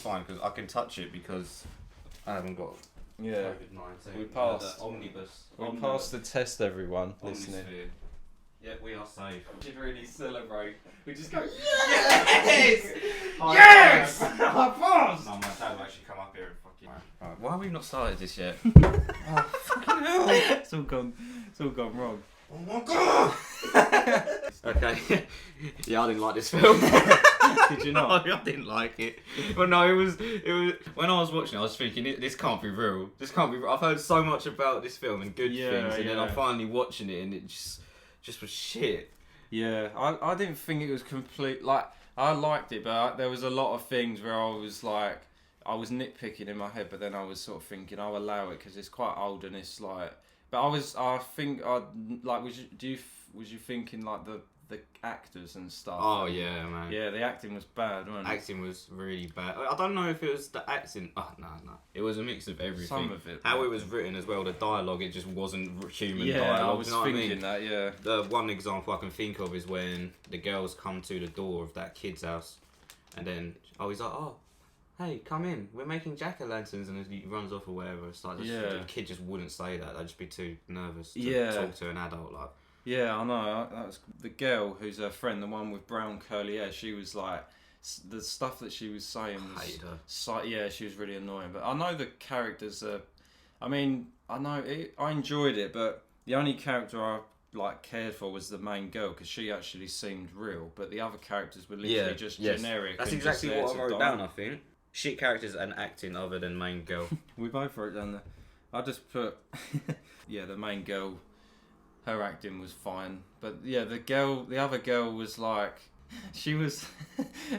Fine, because I can touch it because I haven't got COVID-19. We passed. The omnibus. We passed the test, everyone listening. Yeah, we are safe. We should really celebrate. We just go, yes! yes! I passed! No, my dad will actually come up here and fucking... Right. Why have we not started this yet? Oh, fucking hell! It's all gone wrong. Oh my god! Okay. Yeah, I didn't like this film. Did you not? No, I didn't like it. But no, it was. When I was watching it, I was thinking, this can't be real. This can't be real. I've heard so much about this film and good things, and then I'm finally watching it, and it just was shit. Yeah, I didn't think it was complete. Like, I liked it, but there was a lot of things where I was like, I was nitpicking in my head, but then I was sort of thinking, I'll allow it because it's quite old and it's like. But was you thinking like the actors and stuff? Oh yeah, man. Yeah, the acting was bad, wasn't it? Acting was really bad. I don't know if it was the acting. Oh no. It was a mix of everything. Some of it. How it was written as well. The dialogue, it just wasn't human yeah, dialogue. I was you know thinking what I mean? that. Yeah. The one example I can think of is when the girls come to the door of that kid's house, and then he's like, oh. Hey, come in. We're making jack-o'-lanterns, and he runs off or whatever. It's like the kid just wouldn't say that. They'd just be too nervous to talk to an adult. Like, yeah, I know. That was the girl who's her friend, the one with brown curly hair. She was like, the stuff that she was saying was. I hated her. Yeah, she was really annoying. But I know the characters are. I mean, I enjoyed it, but the only character I cared for was the main girl because she actually seemed real. But the other characters were literally just generic. That's and exactly just what I wrote down. I think. Shit characters and acting other than main girl. We both wrote down there. I just put, the main girl, her acting was fine. But yeah, the other girl was like, she was,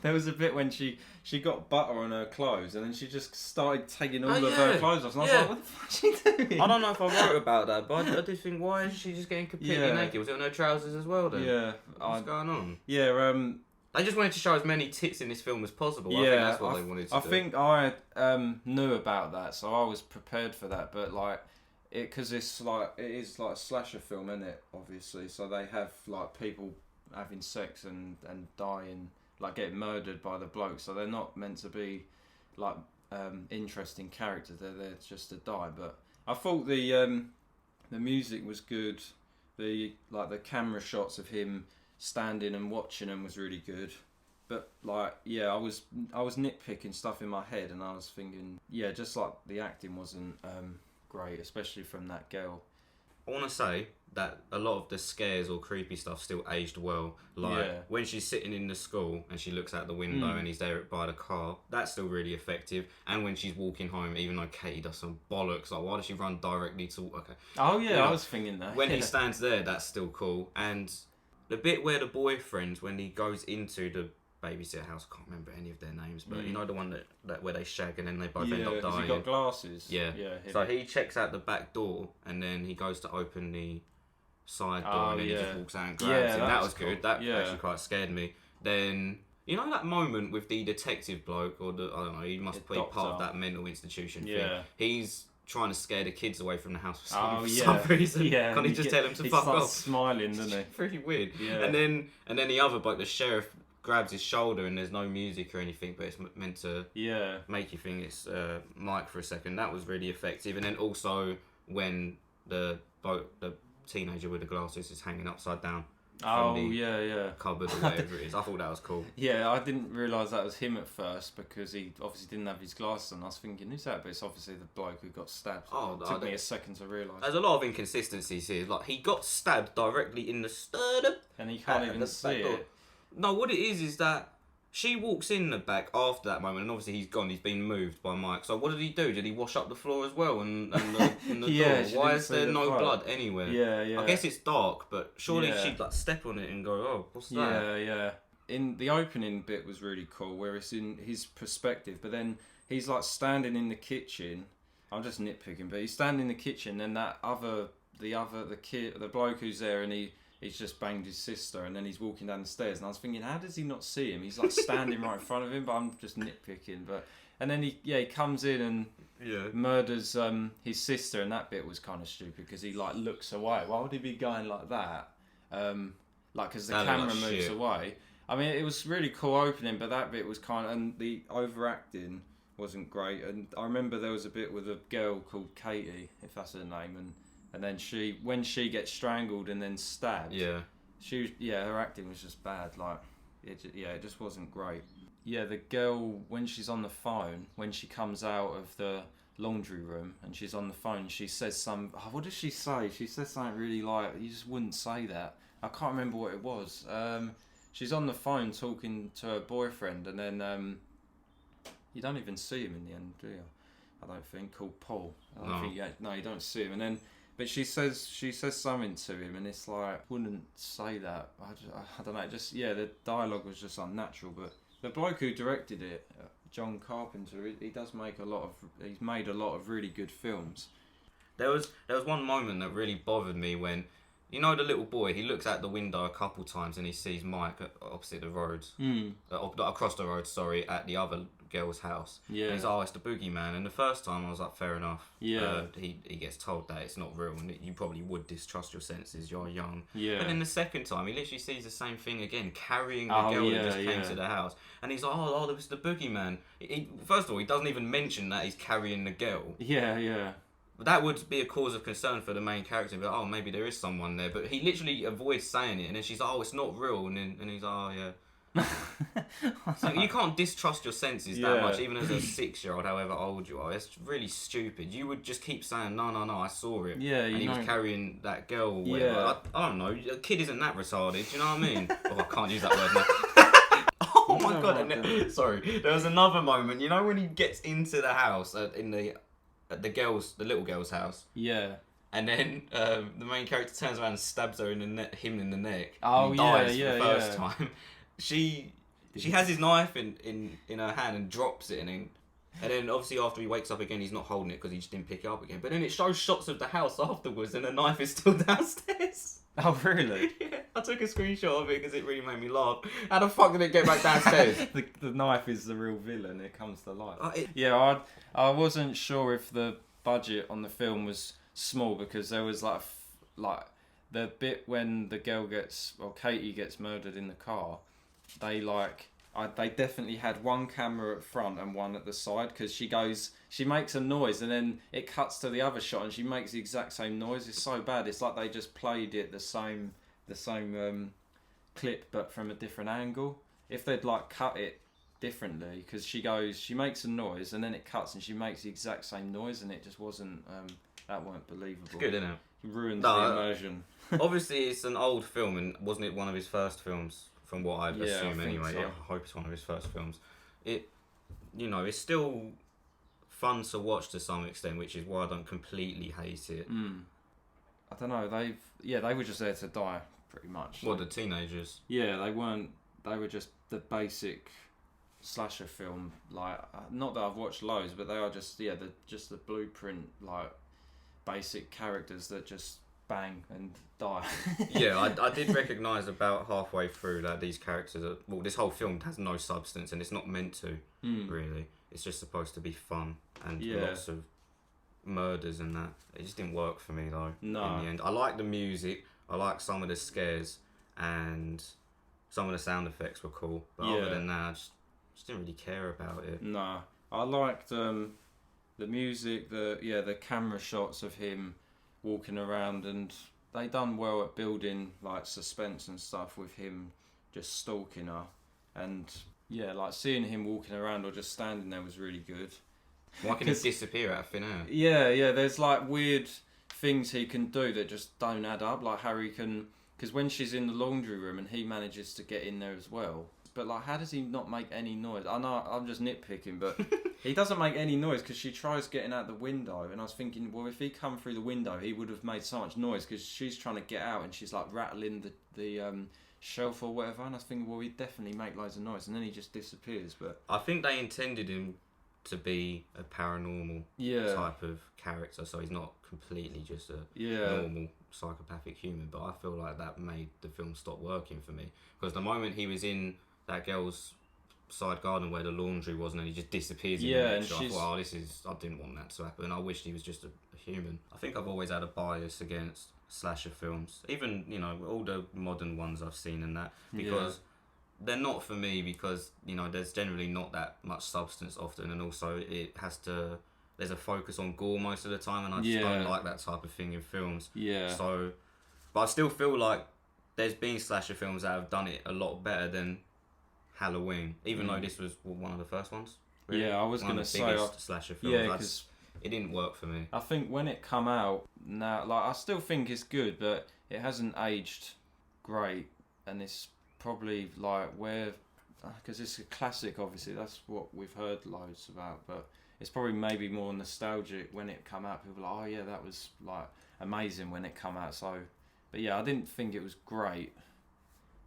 there was a bit when she got butter on her clothes and then she just started taking all of her clothes off. And I was like, what the fuck is she doing? I don't know if I wrote about that, but I did think, why is she just getting completely naked? Was it on her trousers as well then? Yeah. What's going on? Yeah, they just wanted to show as many tits in this film as possible. Yeah, I think that's what they wanted to do. I think I knew about that, so I was prepared for that. But because it is like a slasher film, isn't it? Obviously, so they have like people having sex and dying, like getting murdered by the bloke. So they're not meant to be like interesting characters. They're there just to die. But I thought the music was good. The camera shots of him standing and watching them was really good, but I was nitpicking stuff in my head and I was thinking just like the acting wasn't great, especially from that girl. I want to say that a lot of the scares or creepy stuff still aged well, when she's sitting in the school and she looks out the window and he's there by the car, that's still really effective. And when she's walking home, even though Katie does some bollocks, like why does she run directly to I was thinking that when he stands there, that's still cool. And the bit where the boyfriend, when he goes into the babysitter house, I can't remember any of their names, but you know the one that where they shag and then they both end up dying. He got glasses. Yeah. So he checks out the back door and then he goes to open the side door and then he just walks out and grabs him. That was good. Cool. That actually quite scared me. Then you know that moment with the detective bloke, or I don't know, he must be part of that mental institution thing. He's trying to scare the kids away from the house for some reason. Yeah, can't he just tell them to fuck off? Smiling, doesn't he? It's really weird. Yeah. And then the other bloke, the sheriff, grabs his shoulder and there's no music or anything, but it's meant to make you think it's Mike for a second. That was really effective. And then also when the teenager with the glasses is hanging upside down. Cupboard or whatever it is. I thought that was cool. Yeah, I didn't realise that was him at first because he obviously didn't have his glasses on. I was thinking, who's that? But it's obviously the bloke who got stabbed. It took me a second to realise. There's a lot of inconsistencies here. Like, he got stabbed directly in the sternum. And he can't even see it. No, what it is that she walks in the back after that moment, and obviously he's gone. He's been moved by Mike. So what did he do? Did he wash up the floor as well and the door? Why is there no blood anywhere? Yeah. I guess it's dark, but surely she'd step on it and go, "Oh, what's that?" Yeah. In the opening bit was really cool, where it's in his perspective, but then he's standing in the kitchen. I'm just nitpicking, but he's standing in the kitchen, and the bloke who's there, and he's just banged his sister, and then he's walking down the stairs, and I was thinking, how does he not see him? He's standing right in front of him, but I'm just nitpicking. And then he comes in and murders his sister, and that bit was kind of stupid because he looks away. Why would he be going like that? Because the camera moves away, I mean, it was really cool opening, but that bit was kind of, and the overacting wasn't great. And I remember there was a bit with a girl called Katie, if that's her name, and then when she gets strangled and then stabbed, her acting was just bad. Like, it just wasn't great. Yeah, the girl, when she's on the phone, when she comes out of the laundry room and she's on the phone, she says what does she say? She says something really like, you just wouldn't say that. I can't remember what it was. She's on the phone talking to her boyfriend, and then you don't even see him in the end, do you? I don't think. Called Paul. You don't see him. And then, but she says something to him, and it's like, wouldn't say that. I don't know. The dialogue was just unnatural. But the bloke who directed it, John Carpenter, he's made a lot of really good films. There was one moment that really bothered me when, you know, the little boy, he looks out the window a couple times and he sees Mike opposite the road. Across the road, at the other girl's house. Yeah. And he's it's the boogeyman. And the first time I was like, fair enough. Yeah. He gets told that it's not real and you probably would distrust your senses, you're young. Yeah. But then the second time, he literally sees the same thing again, carrying the girl that just came to the house. And he's like, oh, it was the boogeyman. First of all, he doesn't even mention that he's carrying the girl. Yeah, yeah. That would be a cause of concern for the main character. But maybe there is someone there. But he literally avoids saying it, and then she's like, "Oh, it's not real," and he's like, "Oh, yeah." So you can't distrust your senses that much, even as a 6-year-old, however old you are. It's really stupid. You would just keep saying, "No, I saw it." Yeah, and he was carrying that girl. Or whatever. Yeah. I don't know. A kid isn't that retarded. Do you know what I mean? I can't use that word now. Oh my god! Sorry. There was another moment. You know when he gets into the house at the little girl's house. Yeah. And then the main character turns around and stabs her him in the neck. Oh, and he dies for the first time. She has his knife in her hand and drops it, and then obviously after he wakes up again, he's not holding it because he just didn't pick it up again. But then it shows shots of the house afterwards, and the knife is still downstairs. Oh, really? Yeah, I took a screenshot of it because it really made me laugh. How the fuck did it get back downstairs? the knife is the real villain. It comes to life. I wasn't sure if the budget on the film was small because there was like the bit when the girl Katie gets murdered in the car. They definitely had one camera at front and one at the side because she makes a noise and then it cuts to the other shot and she makes the exact same noise. It's so bad. It's like they just played it the same clip but from a different angle. If they'd cut it differently, because she makes a noise and then it cuts and she makes the exact same noise and it just wasn't that weren't believable. It's good, isn't it? It ruins the immersion. Obviously it's an old film, and wasn't it one of his first films? From what I'd assume anyway. So. Yeah, I hope it's one of his first films. It's still fun to watch to some extent, which is why I don't completely hate it. I don't know, they were just there to die, pretty much. What, the teenagers? Yeah, they were just the basic slasher film, not that I've watched loads, but they are just the blueprint, basic characters that just bang and die. Yeah, I did recognise about halfway through that these characters this whole film has no substance and it's not meant to, really. It's just supposed to be fun and lots of murders and that. It just didn't work for me though. No. In the end, I like the music, I like some of the scares, and some of the sound effects were cool. But other than that, I just didn't really care about it. No, I liked the music, the camera shots of him walking around, and they done well at building suspense and stuff with him just stalking her, and seeing him walking around or just standing there was really good. Why can he disappear out of thin air? Yeah, there's weird things he can do that just don't add up. Like Harry can, because when she's in the laundry room and he manages to get in there as well. But how does he not make any noise? I know I'm just nitpicking, but he doesn't make any noise because she tries getting out the window. And I was thinking, well, if he come through the window, he would have made so much noise because she's trying to get out and she's rattling the shelf or whatever. And I was thinking, well, he'd definitely make loads of noise. And then he just disappears. But I think they intended him to be a paranormal type of character, so he's not completely just a normal psychopathic human. But I feel like that made the film stop working for me because the moment he was in that girl's side garden where the laundry was, and then he just disappears in the next shot. I thought, I didn't want that to happen. I wished he was just a human. I think I've always had a bias against slasher films, even all the modern ones I've seen and that, because they're not for me because, you know, there's generally not that much substance often, and also there's a focus on gore most of the time, and I just don't like that type of thing in films. Yeah. So, but I still feel like there's been slasher films that have done it a lot better than Halloween, even though this was one of the first ones. Really. Yeah, I was going to say slasher films. Yeah, because it didn't work for me. I think when it come out now, like I still think it's good, but it hasn't aged great, and it's probably like because it's a classic. Obviously, that's what we've heard loads about, but it's probably maybe more nostalgic when it come out. People are like, oh yeah, that was like amazing when it come out. So, but yeah, I didn't think it was great.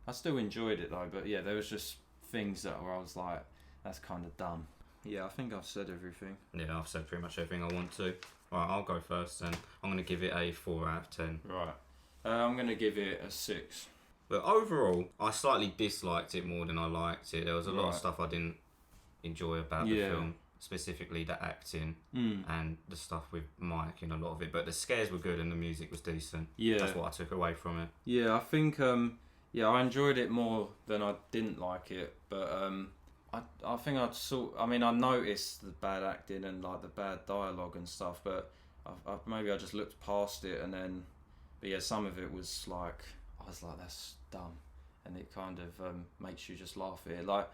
I still enjoyed it though, but yeah, there was just things where I was like, that's kind of dumb. Yeah, I think I've said everything. Yeah, I've said pretty much everything I want to. Right, I'll go first then. I'm going to give it a 4 out of 10. Right. I'm going to give it a 6. But overall, I slightly disliked it more than I liked it. There was a lot of stuff I didn't enjoy about the film. Specifically the acting and the stuff with Mike in a lot of it. But the scares were good and the music was decent. Yeah. That's what I took away from it. Yeah, I think... I enjoyed it more than I didn't like it. But... I think I noticed the bad acting and like the bad dialogue and stuff, but maybe I just looked past it, and then, but yeah, some of it was like, I was like, that's dumb, and it kind of makes you just laugh at it, like,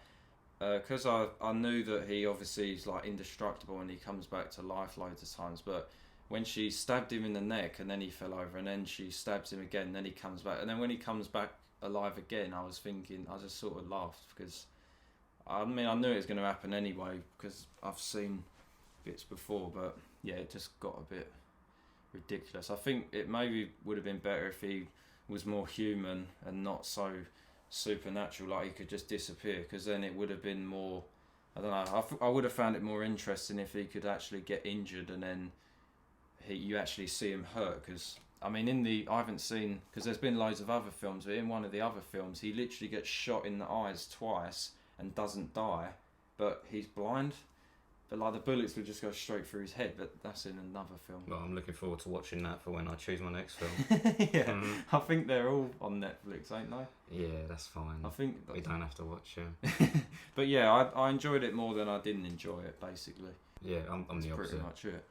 because I knew that he obviously is like indestructible and he comes back to life loads of times, but when she stabbed him in the neck and then he fell over, and then she stabs him again, and then he comes back, and then when he comes back alive again, I just sort of laughed because. I mean, I knew it was going to happen anyway because I've seen bits before, but yeah, it just got a bit ridiculous. I think it maybe would have been better if he was more human and not so supernatural, like he could just disappear, because then it would have been more, I don't know, I would have found it more interesting if he could actually get injured and then you actually see him hurt, because I mean, I haven't seen, because there's been loads of other films, but in one of the other films, he literally gets shot in the eyes twice and doesn't die, but he's blind. But like the bullets would just go straight through his head, but that's in another film. Well, I'm looking forward to watching that for when I choose my next film. Yeah, I think they're all on Netflix, ain't they? Yeah, that's fine. I think we don't have to watch them. But yeah, I enjoyed it more than I didn't enjoy it, basically. Yeah, I'm the opposite. Pretty much it.